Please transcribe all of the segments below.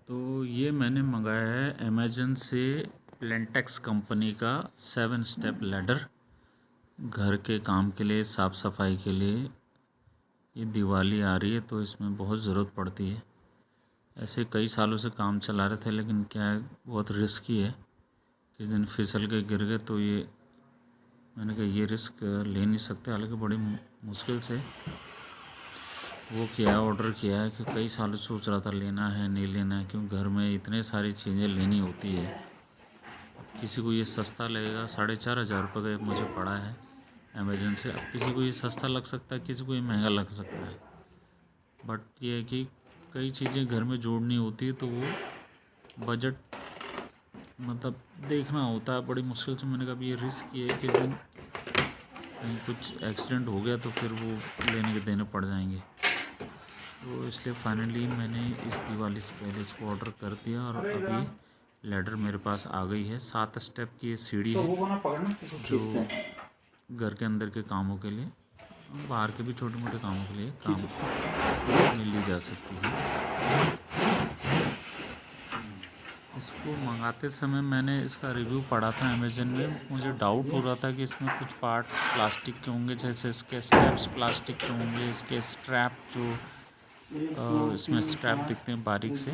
तो ये मैंने मंगाया है अमेज़न से प्लेंटेक्स कंपनी का 7 स्टेप लैडर। घर के काम के लिए, साफ़ सफाई के लिए। ये दिवाली आ रही है तो इसमें बहुत ज़रूरत पड़ती है। ऐसे कई सालों से काम चला रहे थे, लेकिन क्या है, बहुत रिस्की है। किस दिन फिसल के गिर गए तो ये मैंने कहा ये रिस्क ले नहीं सकते। हालांकि बड़ी मुश्किल से वो किया, ऑर्डर किया है कि कई सालों से सोच रहा था लेना है नहीं लेना है, क्योंकि घर में इतने सारी चीज़ें लेनी होती है। किसी को ये सस्ता लगेगा, 4,500 रुपये का मुझे पड़ा है अमेज़न से। अब किसी को ये सस्ता लग सकता है, किसी को ये महंगा लग सकता है। बट ये है कि कई चीज़ें घर में जोड़नी होती है तो वो बजट मतलब देखना होता है बड़ी मुश्किल से। मैंने कहा ये रिस्क ये है कि दिन कहीं कुछ एक्सीडेंट हो गया तो फिर वो लेने के देने पड़ जाएंगे। तो इसलिए फाइनली मैंने इस दिवाली से पहले इसको ऑर्डर कर दिया और अभी लैडर मेरे पास आ गई है। 7 स्टेप की ये सीढ़ी है जो घर के अंदर के कामों के लिए, बाहर के भी छोटे मोटे कामों के लिए काम में ली जा सकती है। इसको मंगाते समय मैंने इसका रिव्यू पढ़ा था अमेज़न में। मुझे डाउट हो रहा था कि इसमें कुछ पार्ट्स प्लास्टिक के होंगे, जैसे इसके स्टेप्स प्लास्टिक के होंगे, इसके स्ट्रैप जो इसमें स्ट्रैप दिखते हैं बारीक से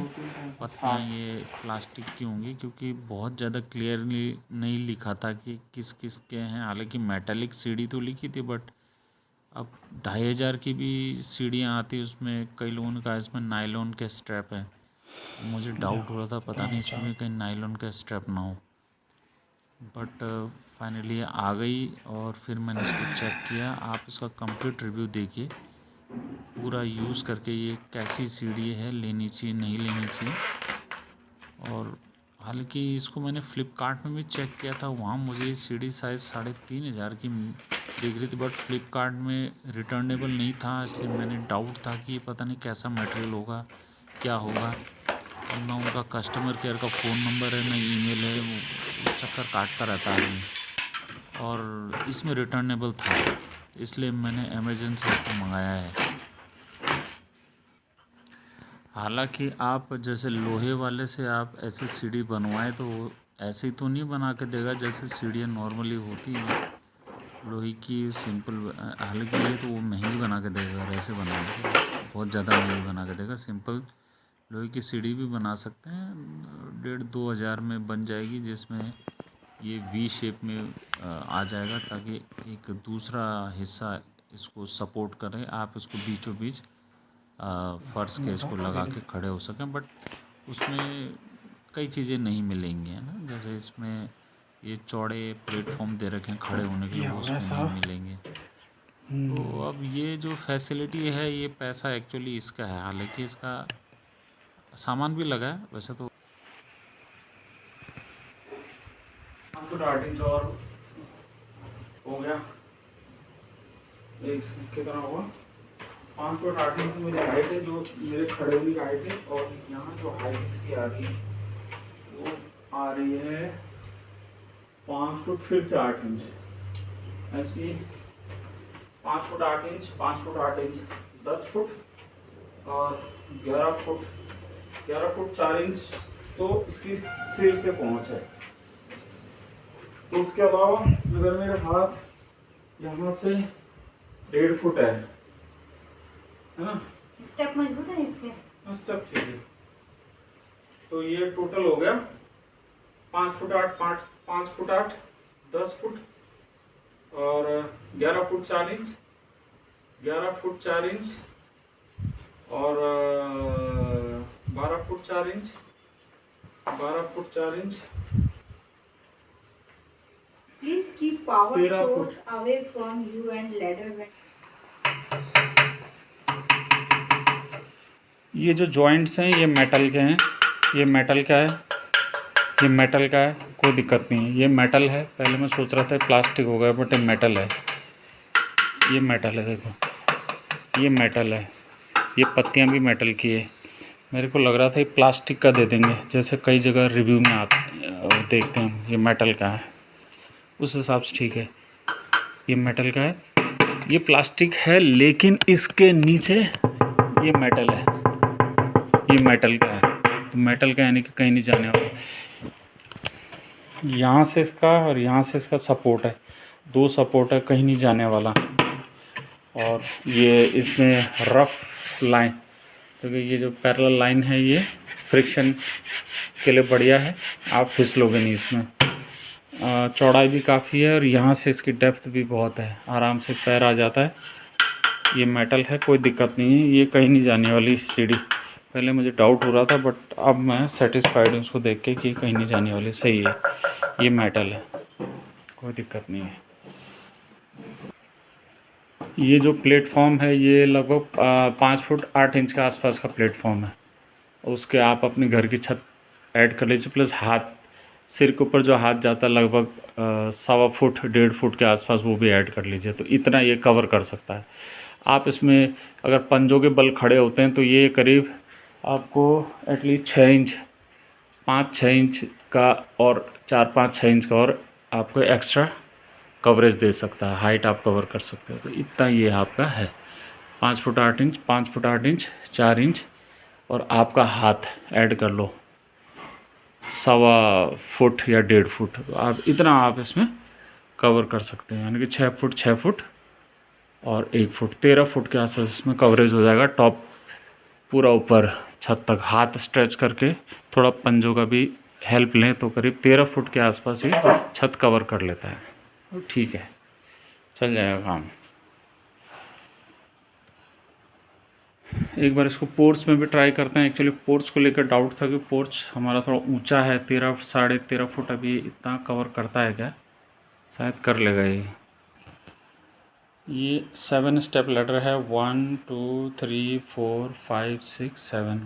पत्तियाँ, ये प्लास्टिक की होंगी, क्योंकि बहुत ज़्यादा क्लियरली नहीं लिखा था कि किस किस के हैं। हालांकि मेटालिक सीढ़ी तो लिखी थी, बट अब 2,500 की भी सीढ़ियाँ आती, उसमें कई लोगों ने कहा इसमें नायलॉन के स्ट्रैप है। मुझे डाउट हो रहा था, पता नहीं इसमें भी कहीं नायलॉन का स्ट्रैप ना हो। बट फाइनली आ गई और फिर मैंने इसको चेक किया। आप इसका कंप्लीट रिव्यू देखिए पूरा यूज़ करके, ये कैसी सीढ़ी है, लेनी चाहिए नहीं लेनी चाहिए। और हालांकि इसको मैंने फ़्लिपकार्ट में भी चेक किया था, वहाँ मुझे सीढ़ी साइज़ 3,500 की दिख रही थी, बट फ़्लिपकार्ट में रिटर्नेबल नहीं था। इसलिए मैंने डाउट था कि पता नहीं कैसा मटेरियल होगा, क्या होगा। और ना उनका कस्टमर केयर का फ़ोन नंबर है, ना ईमेल है, वो चक्कर काटता रहता है। और इसमें रिटर्नेबल था, इसलिए मैंने अमेज़न से इसको मंगाया है। हालांकि आप जैसे लोहे वाले से आप ऐसी सीढ़ी बनवाएं तो वो ऐसे तो नहीं बना के देगा जैसे सीढ़ियाँ नॉर्मली होती हैं लोहे की सिंपल। हालांकि ये तो वो महंगी बना के देगा, ऐसे बना देगा बहुत ज़्यादा महंगी बना के देगा। सिंपल लोहे की सीढ़ी भी बना सकते हैं, 1,500-2 हज़ार में बन जाएगी, जिसमें ये वी शेप में आ जाएगा, ताकि एक दूसरा हिस्सा इसको सपोर्ट करे। आप इसको बीचों बीच फ़र्श के इसको लगा के खड़े हो सकें। बट उसमें कई चीज़ें नहीं मिलेंगी, है ना। जैसे इसमें ये चौड़े प्लेटफॉर्म दे रखे हैं खड़े होने के लिए, वो उसमें नहीं मिलेंगे। तो अब ये जो फैसिलिटी है, ये पैसा एक्चुअली इसका है। हालांकि इसका सामान भी लगा है वैसे तो। 8 इंच और हो गया, एक कितना होगा 5.8 इंच मेरी हाइट है, जो मेरे खड़े हुई हाइट है। और यहाँ जो हाइट इसकी आ रही है वो आ रही है 5 फुट फिर से 8 इंच। ऐसी 5 foot 8 inch, 5 foot 8 inch 10 foot और 11 फुट 4 इंच तो इसकी सिर से पहुँच है। तो उसके अलावा अगर मेरे हाथ यहाँ से 1.5 फुट है ना, स्टेप मजबूत है इसके, स्टेप चाहिए। तो ये टोटल हो गया 5 फुट 8, 5 फुट 8 10 फुट और 11 फुट 4 इंच, 11 फुट 4 इंच और 12 foot 4 inch, 12 foot 4 inch. Please keep power source away from you and ladder when ये जो जॉइंट्स हैं ये मेटल के हैं। ये मेटल का है, ये मेटल का है, कोई दिक्कत नहीं है। ये मेटल है, पहले मैं सोच रहा था प्लास्टिक हो गया, बट ये मेटल है। ये मेटल है, देखो ये मेटल है। ये पत्तियां भी मेटल की है। मेरे को लग रहा था ये प्लास्टिक का दे देंगे, जैसे कई जगह रिव्यू में देखते हैं ये मेटल का है, उस हिसाब से ठीक है। ये मेटल का है, ये प्लास्टिक है, लेकिन इसके नीचे ये मेटल है, ये मेटल का है। तो मेटल का यानी कि कहीं नहीं जाने वाला। यहाँ से इसका और यहाँ से इसका सपोर्ट है, 2 सपोर्ट है, कहीं नहीं जाने वाला। और ये इसमें रफ लाइन, क्योंकि ये जो पैरेलल लाइन है ये फ्रिक्शन के लिए बढ़िया है, आप फिसलोगे नहीं इसमें। चौड़ाई भी काफ़ी है और यहाँ से इसकी डेप्थ भी बहुत है, आराम से पैर आ जाता है। ये मेटल है, कोई दिक्कत नहीं है, ये कहीं नहीं जाने वाली सीढ़ी। पहले मुझे डाउट हो रहा था बट अब मैं सेटिस्फाइड हूँ उसको देख के कि कहीं नहीं जाने वाली, सही है। ये मेटल है, कोई दिक्कत नहीं है। ये जो प्लेटफॉर्म है ये लगभग 5 फुट 8 इंच के आसपास का प्लेटफॉर्म है। उसके आप अपने घर की छत ऐड कर लीजिए, प्लस हाथ, सिर के ऊपर जो हाथ जाता है लगभग 1.25 फुट 1.5 फुट के आसपास, वो भी ऐड कर लीजिए, तो इतना ये कवर कर सकता है। आप इसमें अगर पंजों के बल खड़े होते हैं तो ये करीब आपको एटलीस्ट 6 इंच, 5-6 इंच का और 4-5-6 इंच का और आपको एक्स्ट्रा कवरेज दे सकता है, हाइट आप कवर कर सकते हो। तो इतना ये आपका है, 5 foot 8 inch, 5 foot 8 inch, 4 inch, और आपका हाथ ऐड कर लो 1.25 फुट या 1.5 फुट, तो आप इतना आप इसमें कवर कर सकते हैं। यानी कि 6 फुट 6 फुट और 1 फुट, 13 फुट के आसपास इसमें कवरेज हो जाएगा। टॉप पूरा ऊपर छत तक हाथ स्ट्रेच करके थोड़ा पंजों का भी हेल्प लें तो करीब 13 फुट के आसपास ही छत कवर कर लेता है। तो ठीक है, चल जाएगा काम। एक बार इसको पोर्च में भी ट्राई करते हैं। एक्चुअली पोर्च को लेकर डाउट था कि पोर्च हमारा थोड़ा ऊंचा है, 13-13.5 फुट, अभी इतना कवर करता है क्या, शायद कर लेगा ये 7 स्टेप लैडर है, 1 2 3 4 5 6 7।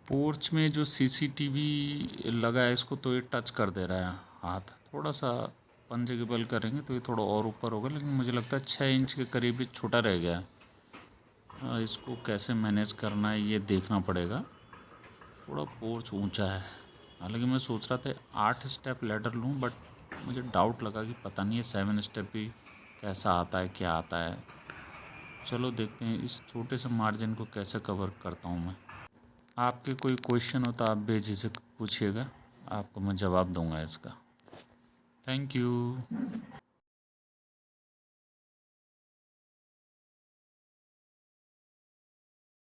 पोर्च में जो सीसीटीवी लगा है इसको तो ये टच कर दे रहा है हाथ, थोड़ा सा पंजे के बल करेंगे तो ये थोड़ा और ऊपर होगा, लेकिन मुझे लगता है 6 इंच के करीब ही छोटा रह गया है। इसको कैसे मैनेज करना है ये देखना पड़ेगा। थोड़ा पोर्च ऊंचा है, हालांकि मैं सोच रहा था 8 स्टेप लैडर लूँ, बट मुझे डाउट लगा कि पता नहीं है 7 स्टेप भी कैसा आता है, क्या आता है। चलो देखते हैं इस छोटे से मार्जिन को कैसे कवर करता हूँ मैं। आपके कोई क्वेश्चन हो तो आप बेझिझक पूछिएगा, आपको मैं जवाब दूंगा इसका। Thank you.